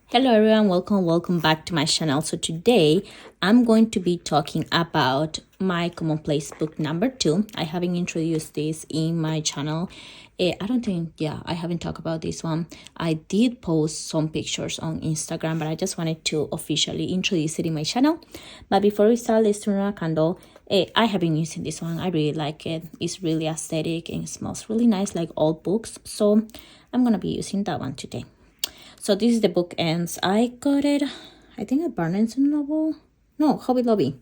Hello everyone, welcome back to my channel. So today I'm going to be talking about my Commonplace book number 2. I haven't introduced this in my channel. I haven't talked about this one. I did post some pictures on Instagram, but I just wanted to officially introduce it in my channel. But before we start, let's turn on a candle. I have been using this one. I really like it. It's really aesthetic and it smells really nice like old books. So I'm gonna be using that one today. So this is the book ends. I got it, I think at Barnes & Noble. No, Hobby Lobby.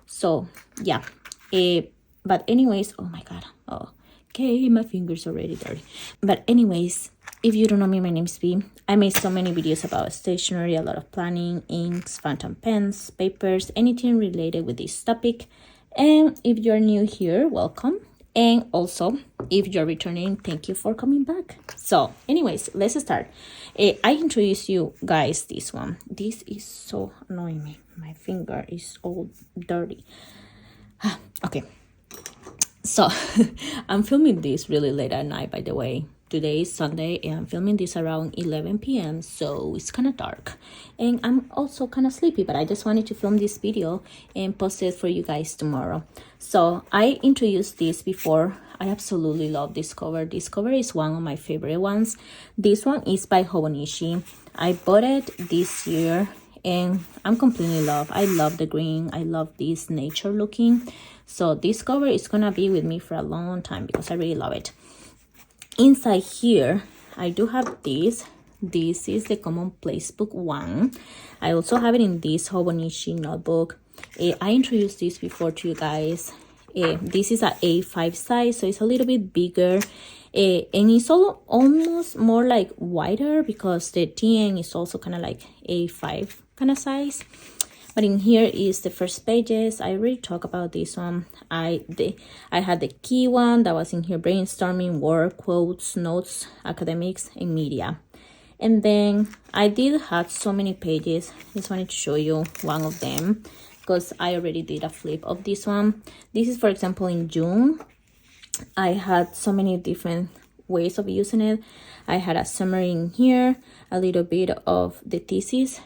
So yeah. But anyways, oh my god. Oh, okay, my fingers are already dirty. But anyways, if you don't know me, my name is V. I made so many videos about stationery, a lot of planning, inks, fountain pens, papers, anything related with this topic. And if you're new here, welcome. And also, if you're returning, thank you for coming back. So anyways, let's start. I introduced you guys this one. This is so annoying me. My finger is all dirty. Okay. So I'm filming this really late at night, by the way. Today is Sunday and I'm filming this around 11 p.m. So it's kind of dark. And I'm also kind of sleepy, but I just wanted to film this video and post it for you guys tomorrow. So I introduced this before. I absolutely love this cover. This cover is one of my favorite ones. This one is by Haugen. I bought it this year and I'm completely in love. I love the green. I love this nature looking. So this cover is gonna be with me for a long time because I really love it. Inside here, I do have this. This is the Commonplace book 1. I also have it in this Haugen notebook. I introduced this before to you guys. This is a A5 size, so it's a little bit bigger. And it's almost more like wider because the TN is also kind of like A5 kind of size. But in here is the first pages. I already talked about this one. I had the key one that was in here: brainstorming, work, quotes, notes, academics, and media. And then I did have so many pages. Just wanted to show you one of them because I already did a flip of this one. This is, for example, in June. I had so many different ways of using it. I had a summary in here, a little bit of the thesis,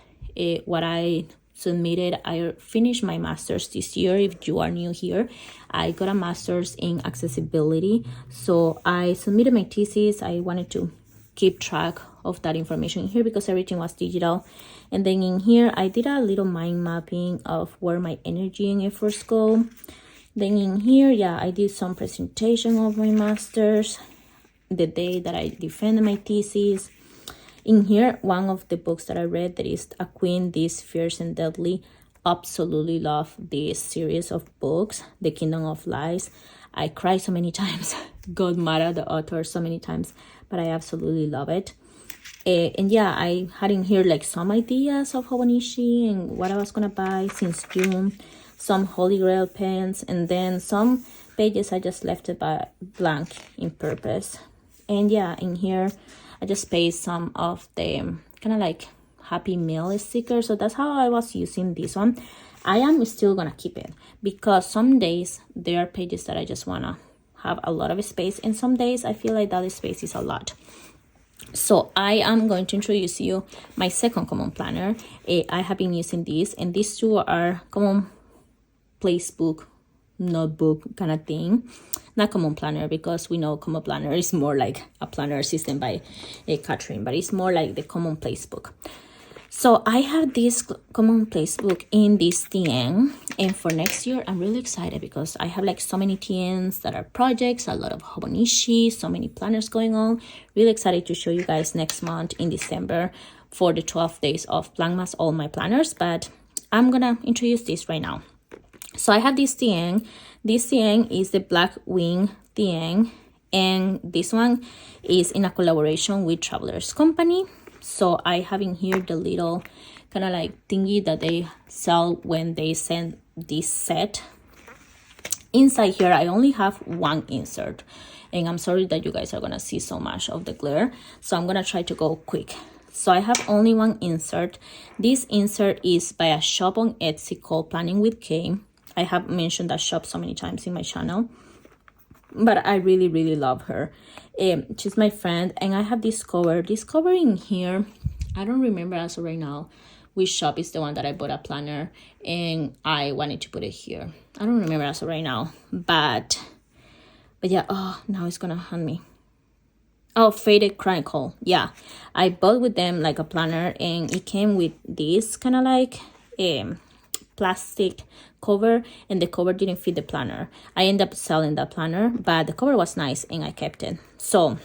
what I submitted. I finished my master's this year. If you are new here, I got a master's in accessibility, so I submitted my thesis. I wanted to keep track of that information here because everything was digital. And then in here I did a little mind mapping of where my energy and efforts go. Then in here, yeah, I did some presentation of my master's the day that I defended my thesis. In here, one of the books that I read, that is A Queen, This Fierce and Deadly. Absolutely love this series of books, The Kingdom of Lies. I cried so many times, got mad at the author so many times, but I absolutely love it. And yeah, I had in here like some ideas of Haugen and what I was gonna buy since June, some Holy Grail pens, and then some pages I just left it blank in purpose. And yeah, in here I just pasted some of the kind of like Happy Meal stickers. So that's how I was using this one. I am still gonna keep it because some days there are pages that I just wanna have a lot of space, and some days I feel like that space is a lot. So I am going to introduce you my second common planner. I have been using this, and these two are Commonplace book notebook kind of thing. Not common planner, because we know common planner is more like a planner system by Catherine, but it's more like the Commonplace book. So I have this Commonplace book in this TN, and for next year I'm really excited because I have like so many TNs that are projects, a lot of Haugen, so many planners going on. Really excited to show you guys next month in December for the 12 days of Plankmas, all my planners, but I'm gonna introduce this right now. So I have this TN. This TN is the Black Wing TN, and this one is in a collaboration with Travelers Company. So I have in here the little kind of like thingy that they sell when they send this set. Inside here I only have one insert, and I'm sorry that you guys are gonna see so much of the glare, so I'm gonna try to go quick. So I have only one insert. This insert is by a shop on Etsy called Planning with Kay. I have mentioned that shop so many times in my channel, but I really love her. She's my friend, and I have this cover. This cover in here I don't remember as of right now which shop is the one that I bought a planner and I wanted to put it here. I don't remember as of right now, but yeah. Oh, now it's gonna hunt me. Oh, Faded Chronicle. Yeah, I bought with them like a planner, and it came with this kind of like plastic cover, and the cover didn't fit the planner. I ended up selling that planner, but the cover was nice and I kept it. So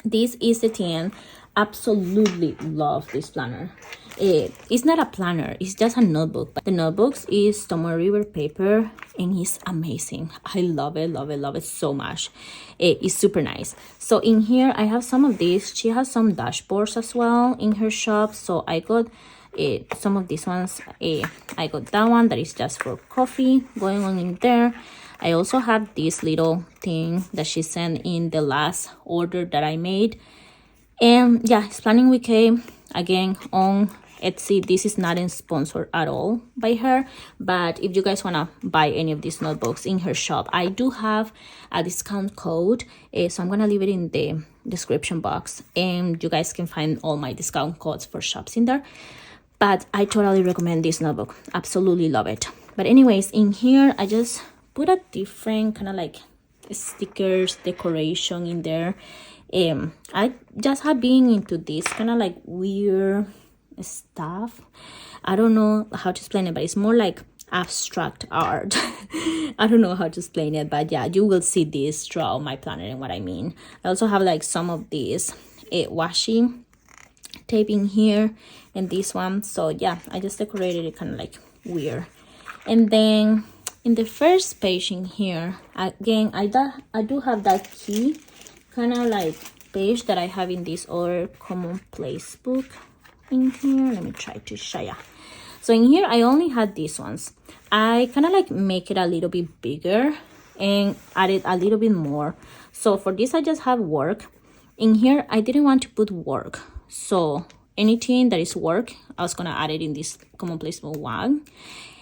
this is the thing. Absolutely love this planner. It's not a planner, it's just a notebook, but the notebooks is Tomoe River paper and it's amazing. I love it, love it, love it so much. It's super nice. So in here I have some of these. She has some dashboards as well in her shop, so I got some of these ones. I got that one that is just for coffee going on in there. I also have this little thing that she sent in the last order that I made. And yeah, it's Planning with Kay again on Etsy. This is not sponsored at all by her, but if you guys want to buy any of these notebooks in her shop, I do have a discount code, so I'm gonna leave it in the description box and you guys can find all my discount codes for shops in there. But I totally recommend this notebook. Absolutely love it. But anyways, in here I just put a different kind of like stickers decoration in there. I just have been into this kind of like weird stuff. I don't know how to explain it, but it's more like abstract art. I don't know how to explain it, but yeah, you will see this throughout my planner and what I mean. I also have like some of these washi tape in here and this one. So yeah, I just decorated it kind of like weird. And then in the first page in here, again, I do have that key kind of like page that I have in this other Commonplace book in here. Let me try to show ya. So in here I only had these ones. I kind of like make it a little bit bigger and added a little bit more. So for this I just have work. In here I didn't want to put work, so anything that is work I was gonna add it in this Commonplace book one.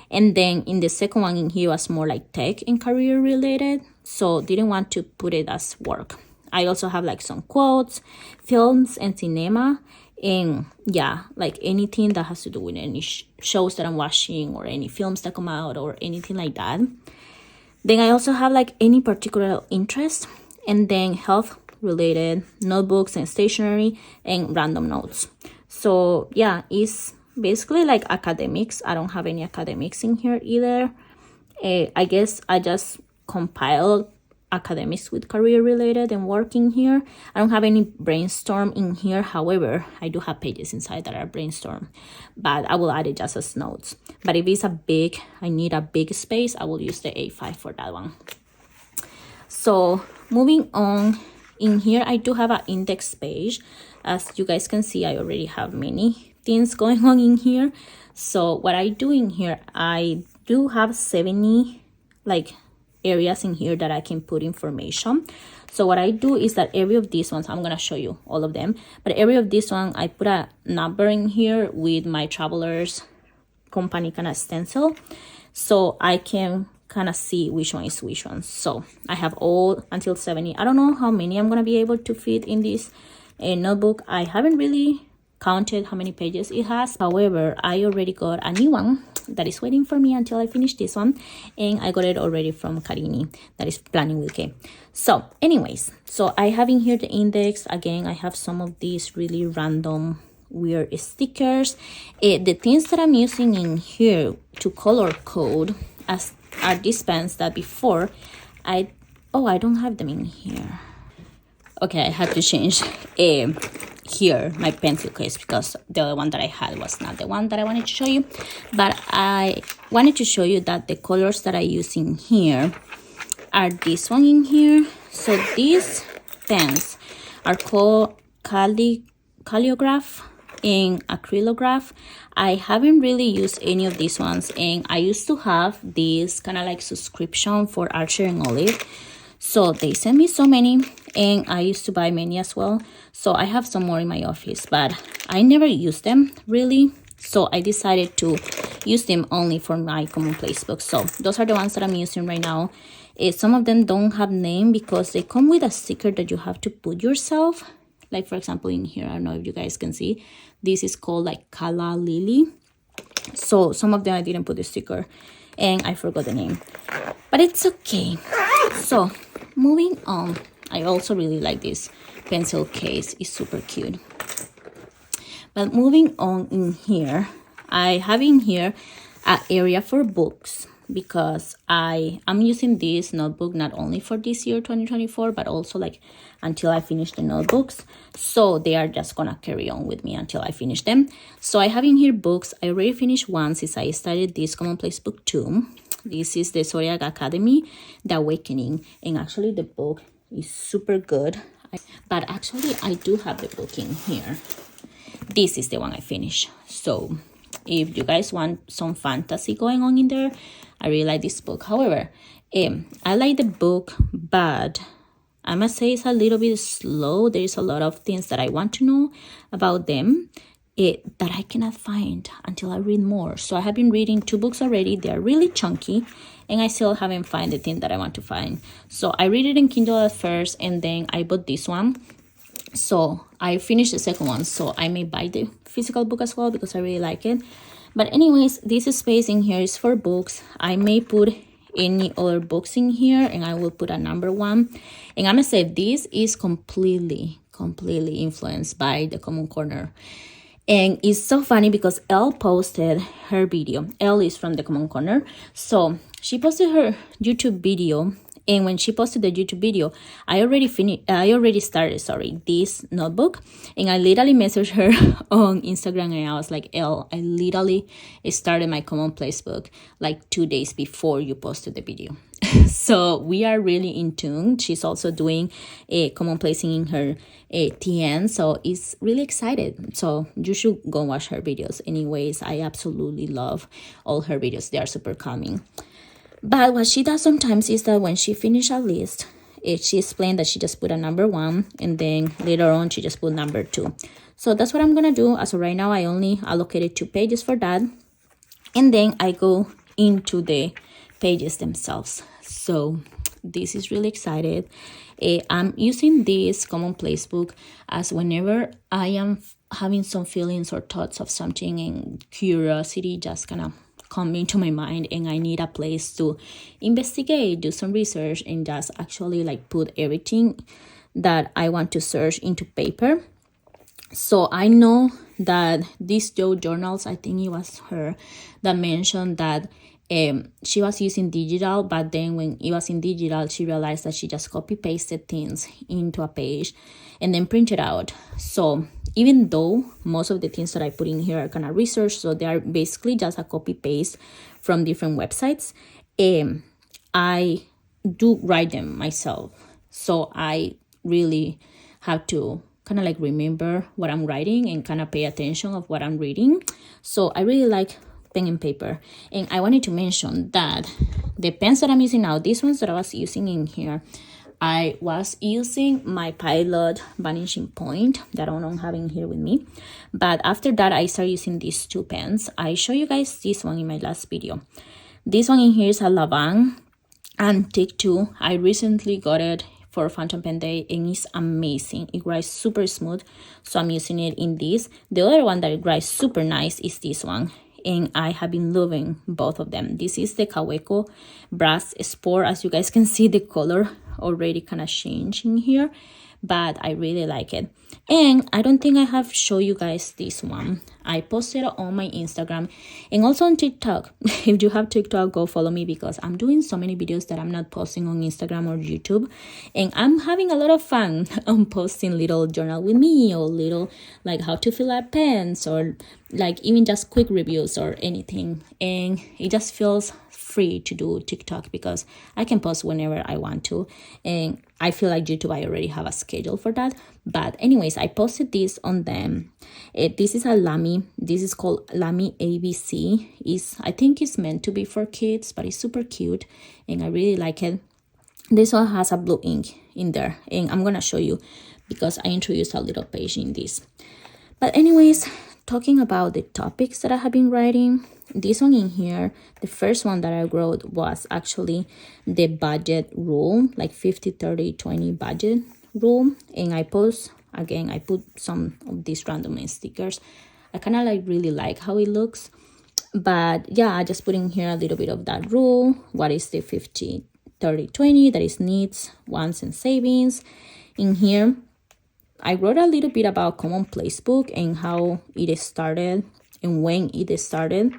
And then in the second one in here was more like tech and career related, so didn't want to put it as work. I also have like some quotes, films and cinema, and yeah, like anything that has to do with any shows that I'm watching or any films that come out or anything like that. Then I also have like any particular interest, and then health related notebooks and stationery and random notes. So yeah, it's basically like academics. I don't have any academics in here either. I guess I just compiled academics with career related and working here. I don't have any brainstorm in here. However, I do have pages inside that are brainstorm, but I will add it just as notes. But if it's I need a big space, I will use the A5 for that one. So moving on, in here I do have an index page. As you guys can see, I already have many things going on in here. So what I do in here, I do have 70 like areas in here that I can put information. So what I do is that every of these ones, I'm gonna show you all of them, but every of this one I put a number in here with my travelers company kind of stencil, so I can kind of see which one is which one. So I have all until 70. I don't know how many I'm gonna be able to fit in this notebook. I haven't really counted how many pages it has. However, I already got a new one that is waiting for me until I finish this one, and I got it already from Karini, that is Planning with K. So anyways, so I have in here the index. Again, I have some of these really random weird stickers. The things that I'm using in here to color code as are these pens that before I don't have them in here. Okay, I had to change here my pencil case because the other one that I had was not the one that I wanted to show you. But I wanted to show you that the colors that I use in here are this one in here. So these pens are called calligraph and acrylograph. I haven't really used any of these ones, and I used to have this kind of like subscription for Archer and Olive. So they sent me so many, and I used to buy many as well. So I have some more in my office, but I never use them really. So I decided to use them only for my Commonplace books. So those are the ones that I'm using right now. Some of them don't have name because they come with a sticker that you have to put yourself. Like for example in here, I don't know if you guys can see, this is called like Kala Lily. So some of them I didn't put the sticker and I forgot the name, but it's okay. So moving on, I also really like this pencil case. It's super cute. But moving on in here, I have in here an area for books, because I'm using this notebook not only for this year 2024, but also like until I finish the notebooks. So they are just gonna carry on with me until I finish them. So I have in here books. I already finished one since I started this Commonplace book 2. This is the Zodiac Academy, The Awakening, and actually the book is super good. But actually I do have the book in here. This is the one I finished. So if you guys want some fantasy going on in there, I really like this book. However, I like the book, but I must say it's a little bit slow. There's a lot of things that I want to know about them that I cannot find until I read more. So I have been reading 2 books already. They're really chunky, and I still haven't found the thing that I want to find. So I read it in Kindle at first, and then I bought this one. So I finished the second one, so I may buy the physical book as well because I really like it. But anyways, this space in here is for books. I may put any other books in here, and I will put a number 1. And I'm gonna say this is completely influenced by the Common Corner. And it's so funny because Elle posted her video. Elle is from the Common Corner. So she posted her YouTube video. And when she posted the YouTube video, I already started this notebook. And I literally messaged her on Instagram, and I was like, Elle, I literally started my Commonplace book like 2 days before you posted the video. So we are really in tune. She's also doing a Commonplace in her TN, so it's really excited. So you should go watch her videos. Anyways, I absolutely love all her videos. They are super calming. But what she does sometimes is that when she finishes a list, she explained that she just put a number 1, and then later on she just put number 2. So that's what I'm gonna do. As of right now, I only allocated 2 pages for that, and then I go into the pages themselves. So this is really excited. I'm using this Commonplace book as whenever I am having some feelings or thoughts of something, and curiosity just kind of come into my mind, and I need a place to investigate, do some research, and just actually like put everything that I want to search into paper. So I know that these journals, I think it was her that mentioned that she was using digital, but then when it was in digital, she realized that she just copy pasted things into a page and then print it out. So even though most of the things that I put in here are kind of research, so they are basically just a copy paste from different websites, I do write them myself. So I really have to kind of like remember what I'm writing and kind of pay attention of what I'm reading. So I really like pen and paper. And I wanted to mention that the pens that I'm using now, these ones that I was using in here, I was using my Pilot Vanishing Point that I don't have in here with me. But after that, I started using these 2 pens. I show you guys this one in my last video. This one in here is a Lavang Antique 2. I recently got it for Phantom Pen Day, and it's amazing. It writes super smooth, so I'm using it in this. The other one that it writes super nice is this one, and I have been loving both of them. This is the Kaweco Brass Sport. As you guys can see, the color already kind of changing here, but I really like it. And I don't think I have shown you guys this one. I posted it on my Instagram and also on TikTok. If you have TikTok, go follow me, because I'm doing so many videos that I'm not posting on Instagram or YouTube, and I'm having a lot of fun on posting little journal with me, or little like how to fill out pens, or like even just quick reviews or anything. And it just feels free to do TikTok because I can post whenever I want to, and I feel like YouTube, I already have a schedule for that. But anyways, I posted this on them. This is a Lamy. This is called Lamy ABC. I think it's meant to be for kids, but it's super cute and I really like it. This one has a blue ink in there, and I'm gonna show you because I introduced a little page in this. But anyways, talking about the topics that I have been writing, this one in here, the first one that I wrote was actually the budget rule, like 50-30-20 budget rule. And I post again, I put some of these random stickers. I kind of like really like how it looks. But yeah, I just put in here a little bit of that rule. What is the 50, 30, 20? That is needs, wants, and savings. In here, I wrote a little bit about Commonplace book and how it started and when it started.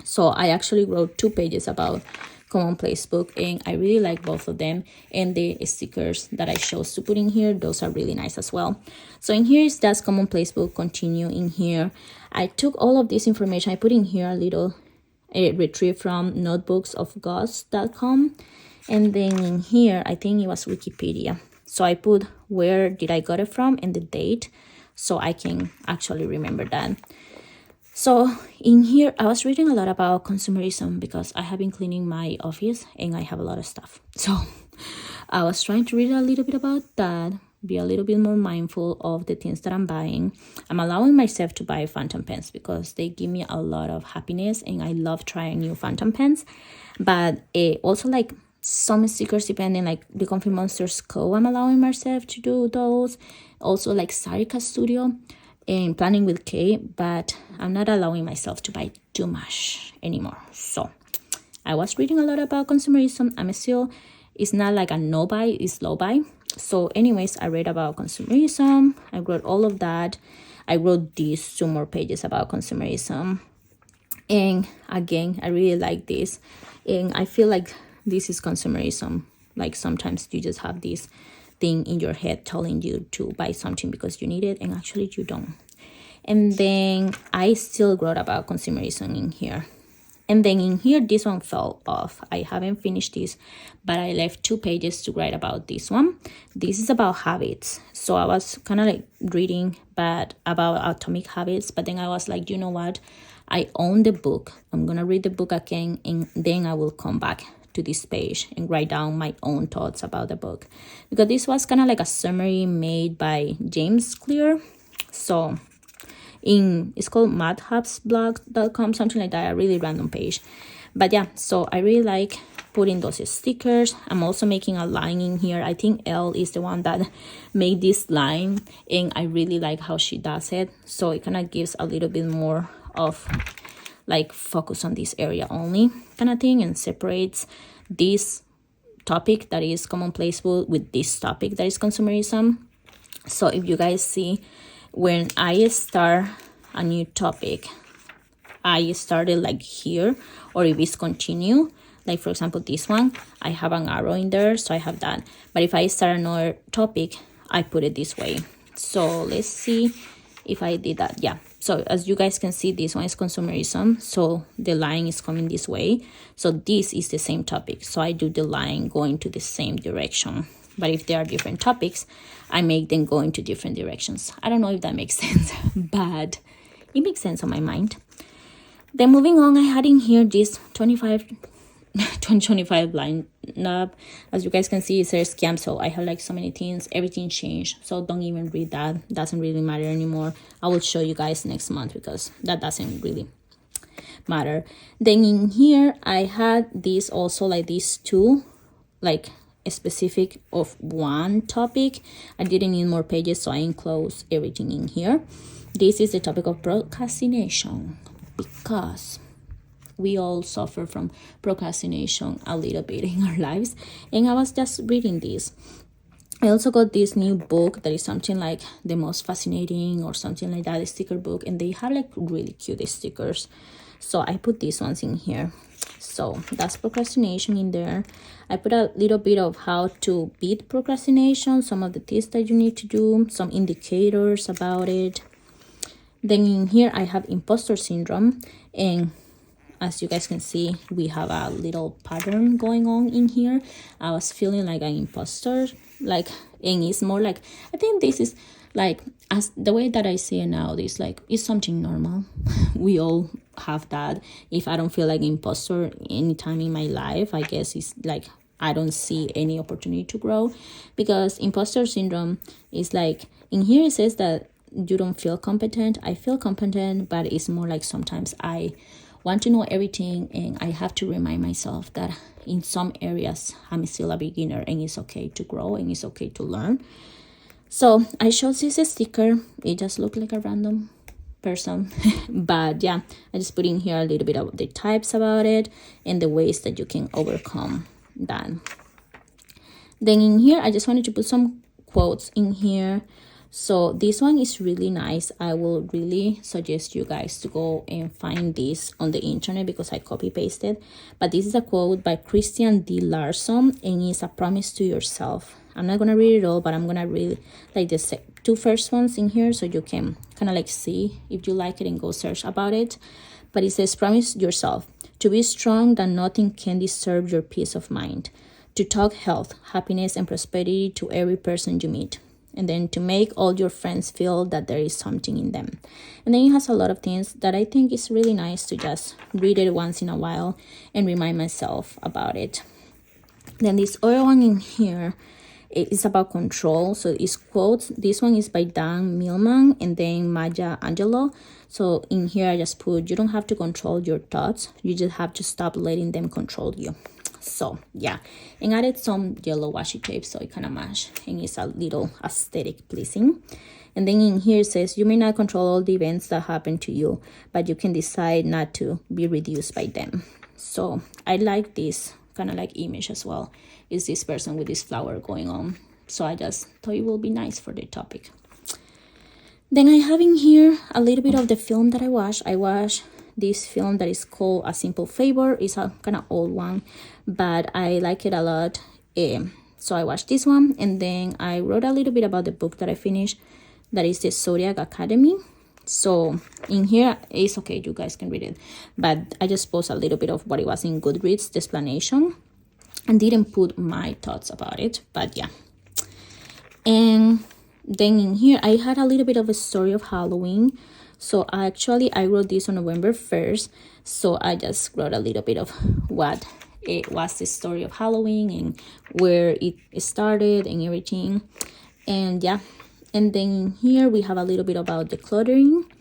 So I actually wrote 2 pages about Commonplace book, and I really like both of them. And the stickers that I chose to put in here, those are really nice as well. So in here is that's Commonplace book. Continue in here. I took all of this information. I put in here a little retrieve from notebooksofghosts.com, and then in here I think it was Wikipedia. So I put where did I got it from and the date, so I can actually remember that. So in here, I was reading a lot about consumerism because I have been cleaning my office and I have a lot of stuff. So I was trying to read a little bit about that, be a little bit more mindful of the things that I'm buying. I'm allowing myself to buy phantom pens because they give me a lot of happiness and I love trying new phantom pens. But also like some stickers depending, like the Comfy Monsters Co. I'm allowing myself to do those. Also like Sarika Studio and Planning with K, but I'm not allowing myself to buy too much anymore. So I was reading a lot about consumerism. I'm still, it's not like a no buy, it's low buy. So anyways, I read about consumerism. I wrote all of that. I wrote these 2 more pages about consumerism. And again, I really like this. And I feel like this is consumerism. Like sometimes you just have this thing in your head telling you to buy something because you need it, and actually you don't. And then I still wrote about consumerism in here. And then in here, this one fell off. I haven't finished this, but I left 2 pages to write about this one. This is about habits. So I was kind of like reading but about Atomic Habits, but then I was like, you know what? I own the book. I'm going to read the book again, and then I will come back to this page and write down my own thoughts about the book, because this was kind of like a summary made by James Clear. So it's called madhubsblog.com, something like that, a really random page. But yeah, so I really like putting those stickers. I'm also making a line in here. I think Elle is the one that made this line, and I really like how she does it. So it kind of gives a little bit more of like focus on this area only kind of thing, and separates this topic that is commonplace with this topic that is consumerism. So if you guys see, when I start a new topic, I started like here, or if it's continue, like for example this one, I have an arrow in there, so I have that. But if I start another topic, I put it this way. So let's see if I did that. Yeah, so as you guys can see, this one is consumerism, so the line is coming this way. So this is the same topic, so I do the line going to the same direction. But if there are different topics, I make them go into different directions. I don't know if that makes sense, but it makes sense on my mind. Then moving on, I had in here this 2025 line up. As you guys can see, it says scam, so I have like so many things, everything changed, so don't even read that. Doesn't really matter anymore. I will show you guys next month because that doesn't really matter. Then in here I had this also, like these 2, like a specific of one topic. I didn't need more pages, so I enclosed everything in here. This is the topic of procrastination, because we all suffer from procrastination a little bit in our lives, and I was just reading this. I also got this new book that is something like the most fascinating or something like that, a sticker book, and they have like really cute stickers, so I put these ones in here. So that's procrastination in there. I put a little bit of how to beat procrastination, some of the things that you need to do, some indicators about it. Then in here I have imposter syndrome, and as you guys can see, we have a little pattern going on in here. I was feeling like an imposter, like, and it's more like, I think this is like, as the way that I see it now, it's like, it's something normal. We all have that. If I don't feel like an imposter anytime in my life, I guess it's like I don't see any opportunity to grow, because imposter syndrome is like, in here it says that you don't feel competent. I feel competent, but it's more like sometimes I want to know everything, and I have to remind myself that in some areas I'm still a beginner, and it's okay to grow and it's okay to learn. So I chose this sticker. It just looked like a random person but yeah, I just put in here a little bit of the types about it and the ways that you can overcome that. Then in here I just wanted to put some quotes in here. So this one is really nice. I will really suggest you guys to go and find this on the internet because I copy pasted, but this is a quote by Christian D. Larson and it's a promise to yourself. I'm not gonna read it all, but I'm gonna read like the two first ones in here so you can kind of like see if you like it and go search about it. But it says, promise yourself to be strong that nothing can disturb your peace of mind, to talk health, happiness, and prosperity to every person you meet, and then to make all your friends feel that there is something in them. And then it has a lot of things that I think is really nice to just read it once in a while and remind myself about it. Then this other one in here, it's about control. So it's quotes. This one is by Dan Millman and then Maya Angelou. So in here I just put, you don't have to control your thoughts, you just have to stop letting them control you. So yeah, and added some yellow washi tape so it kind of match and it's a little aesthetic pleasing. And then in here it says, you may not control all the events that happen to you, but you can decide not to be reduced by them. So I like this kind of like image as well. Is this person with this flower going on, so I just thought it will be nice for the topic. Then I have in here a little bit of the film that I watched this film that is called A Simple Favor. It's a kind of old one, but I like it a lot. So I watched this one, and then I wrote a little bit about the book that I finished, that is the Zodiac Academy. So in here it's okay, you guys can read it, but I just post a little bit of what it was in Goodreads, the explanation, and didn't put my thoughts about it, but yeah. And then in here I had a little bit of a story of Halloween. So I wrote this on November 1st, so I just wrote a little bit of what it was, the story of Halloween and where it started and everything. And yeah, and then in here we have a little bit about decluttering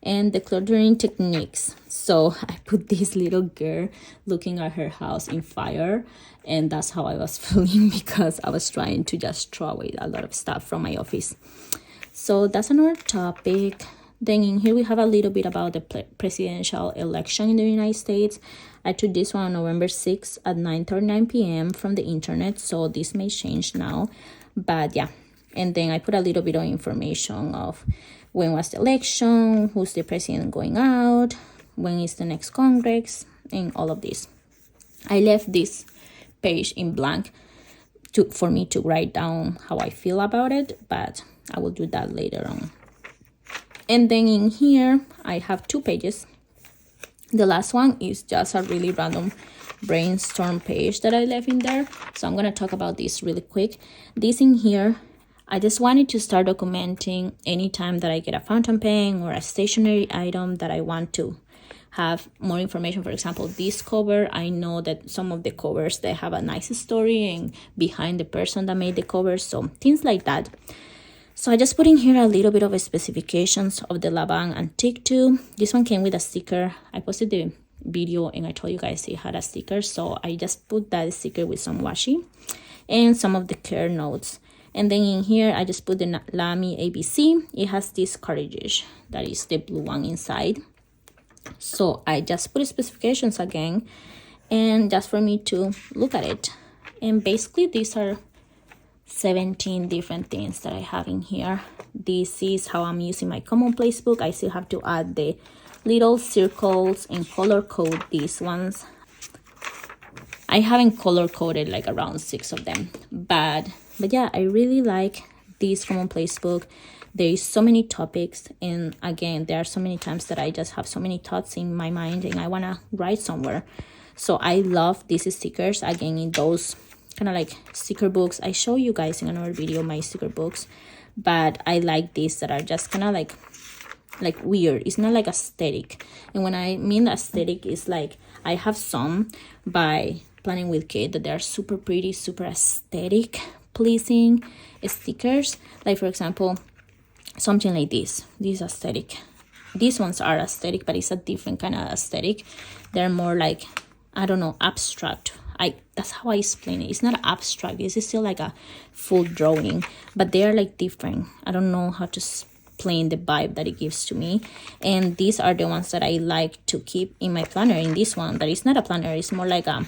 and decluttering techniques. So I put this little girl looking at her house in fire, and that's how I was feeling because I was trying to just throw away a lot of stuff from my office. So that's another topic. Then in here we have a little bit about the presidential election in the United States. I took this one on November 6th at 9:39 p.m. from the internet, so this may change now, but yeah. And then I put a little bit of information of when was the election, who's the president going out, when is the next Congress, and all of this. I left this page in blank for me to write down how I feel about it, but I will do that later on. And then in here I have two pages. The last one is just a really random brainstorm page that I left in there, so I'm gonna talk about this really quick. This in here, I just wanted to start documenting anytime that I get a fountain pen or a stationery item that I want to have more information. For example, this cover, I know that some of the covers, they have a nice story and behind the person that made the cover, so things like that. So I just put in here a little bit of specifications of the Laban Antique 2. This one came with a sticker. I posted the video and I told you guys it had a sticker, so I just put that sticker with some washi and some of the care notes. And then in here I just put the Lamy ABC. It has this cartridge that is the blue one inside, so I just put specifications again and just for me to look at it. And basically these are 17 different things that I have in here. This is how I'm using my Commonplace book. I still have to add the little circles and color code these ones. I haven't color coded like around 6 of them, but yeah, I really like this Commonplace book. There is so many topics, and again, there are so many times that I just have so many thoughts in my mind and I want to write somewhere. So I love these stickers, again, in those kind of like sticker books. I show you guys in another video my sticker books, but I like these that are just kind of like weird. It's not like aesthetic, and when I mean aesthetic, it's like I have some by Planning with Kate that they're super pretty, super aesthetic pleasing stickers. Like for example, something like this aesthetic. These ones are aesthetic, but it's a different kind of aesthetic. They're more like, I don't know, abstract. that's how I explain it. It's not abstract, it's still like a full drawing, but they are like different. I don't know how to explain the vibe that it gives to me. And these are the ones that I like to keep in my planner. In this one, that is not a planner, it's more like a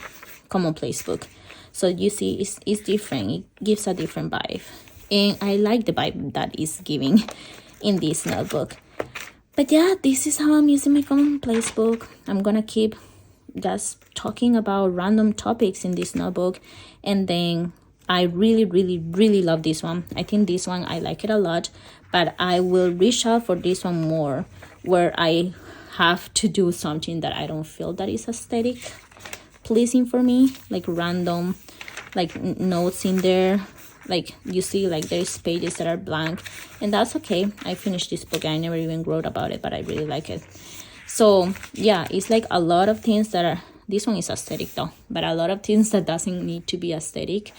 Commonplace book. So you see, it's different, it gives a different vibe, and I like the vibe that is giving in this notebook. But yeah, this is how I'm using my Commonplace book. I'm gonna keep just talking about random topics in this notebook. And then I really love this one. I think this one, I like it a lot, but I will reach out for this one more, where I have to do something that I don't feel that is aesthetic pleasing for me, like random like notes in there. Like you see, like there's pages that are blank, and that's okay. I finished this book, I never even wrote about it, but I really like it. So yeah, it's like a lot of things that are, this one is aesthetic though, but a lot of things that doesn't need to be aesthetic.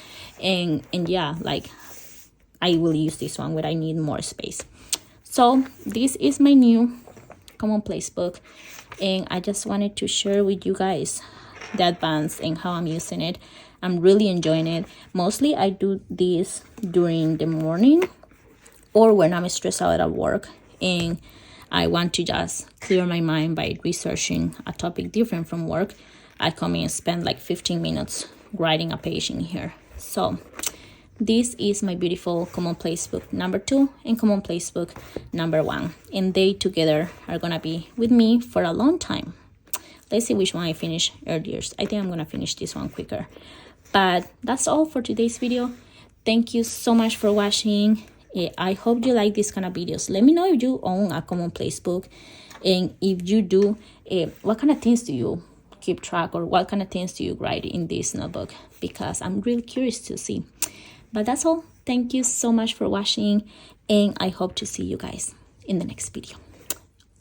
And yeah, like I will use this one when I need more space. So this is my new Commonplace book, and I just wanted to share with you guys the advance and how I'm using it. I'm really enjoying it. Mostly I do this during the morning or when I'm stressed out at work and I want to just clear my mind by researching a topic different from work. I come in and spend like 15 minutes writing a page in here. So this is my beautiful Commonplace book number 2 and Commonplace book number 1, and they together are gonna be with me for a long time. Let's see which one I finish earlier. I think I'm gonna finish this one quicker. But that's all for today's video. Thank you so much for watching. I hope you like this kind of videos. Let me know if you own a Commonplace book, and if you do, what kind of things do you keep track, or what kind of things do you write in this notebook, because I'm really curious to see. But that's all. Thank you so much for watching, and I hope to see you guys in the next video.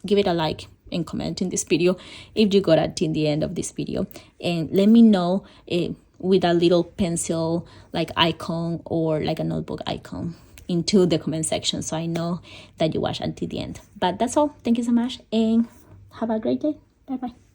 Give it a like and comment in this video if you got until the end of this video, and let me know with a little pencil like icon or like a notebook icon into the comment section, so I know that you watched until the end. But that's all. Thank you so much, and have a great day. Bye bye.